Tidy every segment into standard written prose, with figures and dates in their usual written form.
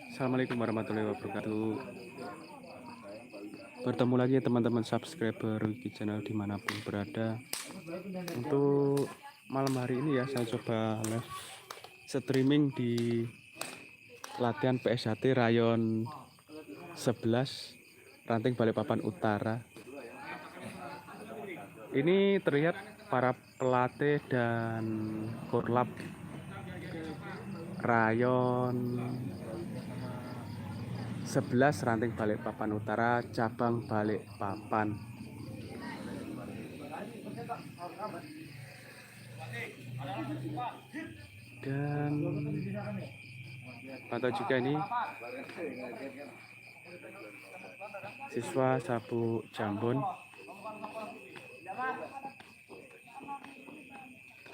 Assalamualaikum warahmatullahi wabarakatuh. Bertemu lagi teman-teman subscriber Wiki Channel dimanapun berada. Untuk malam hari ini ya, saya coba live streaming di latihan PSHT Rayon 11 Ranting Balikpapan Utara. Ini terlihat para pelatih dan korlap Rayon 11 Ranting Balikpapan Utara cabang Balikpapan. Dan pantau juga ini siswa Sabu Jambon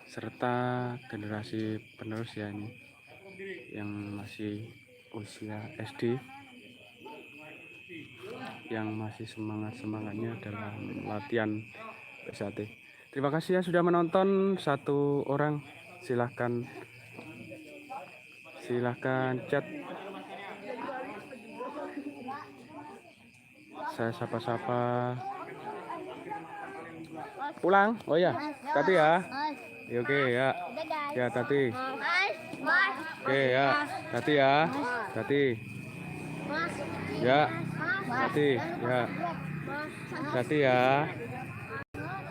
serta generasi penerus ya, ini yang masih usia SD, yang masih semangatnya dalam latihan PSHT. Terima kasih yang sudah menonton. Satu orang silahkan chat, saya sapa-sapa. Pulang? Oh ya, Tati ya. Ya, oke ya. Ya Tati. Oke ya, Tati ya. Tati. Ya. Tati ya. Tati ya.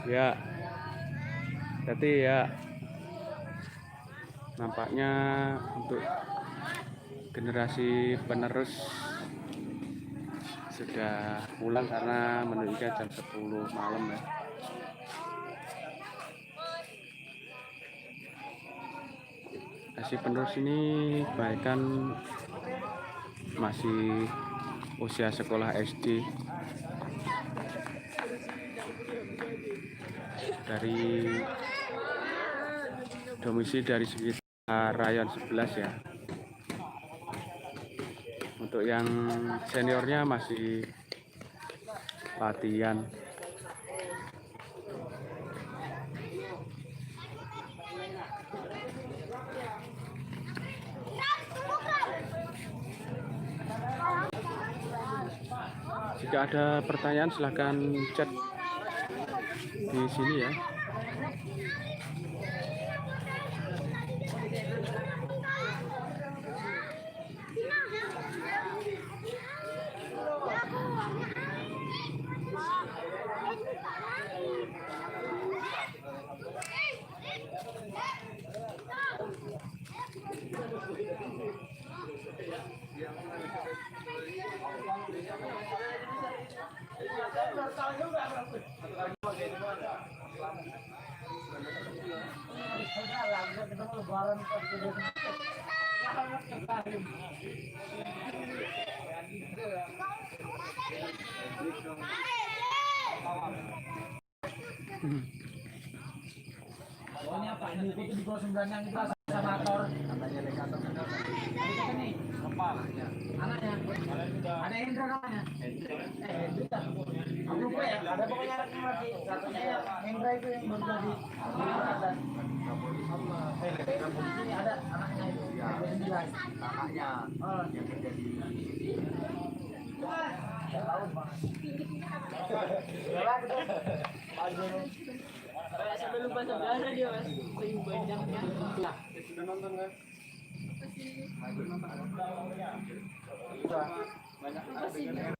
Ya. Tati ya. Nampaknya untuk generasi penerus sudah pulang karena menunjukkan jam 10 malam ya. Si penerus ini bahkan masih usia sekolah SD, dari domisili dari sekitar Rayon 11 ya. Untuk yang seniornya masih latihan. Jika ada pertanyaan silahkan chat di sini ya. Soalnya Pak Duku itu di Pulau Sembilan yang itu sama aktor. Katanya dekator nih. Anaknya. Ada Hendra namanya. Hendra. Aku lupa ya. Ada pokoknya anaknya masih. Satunya ya Hendra itu yang baru jadi atas. Ini ada anaknya itu. Sembilan. Anaknya. Yang kerja di. Tahu Pak. Sebelum bahasa Belanda dia mas, paling banyaknya. Sudah nonton kan? Banyak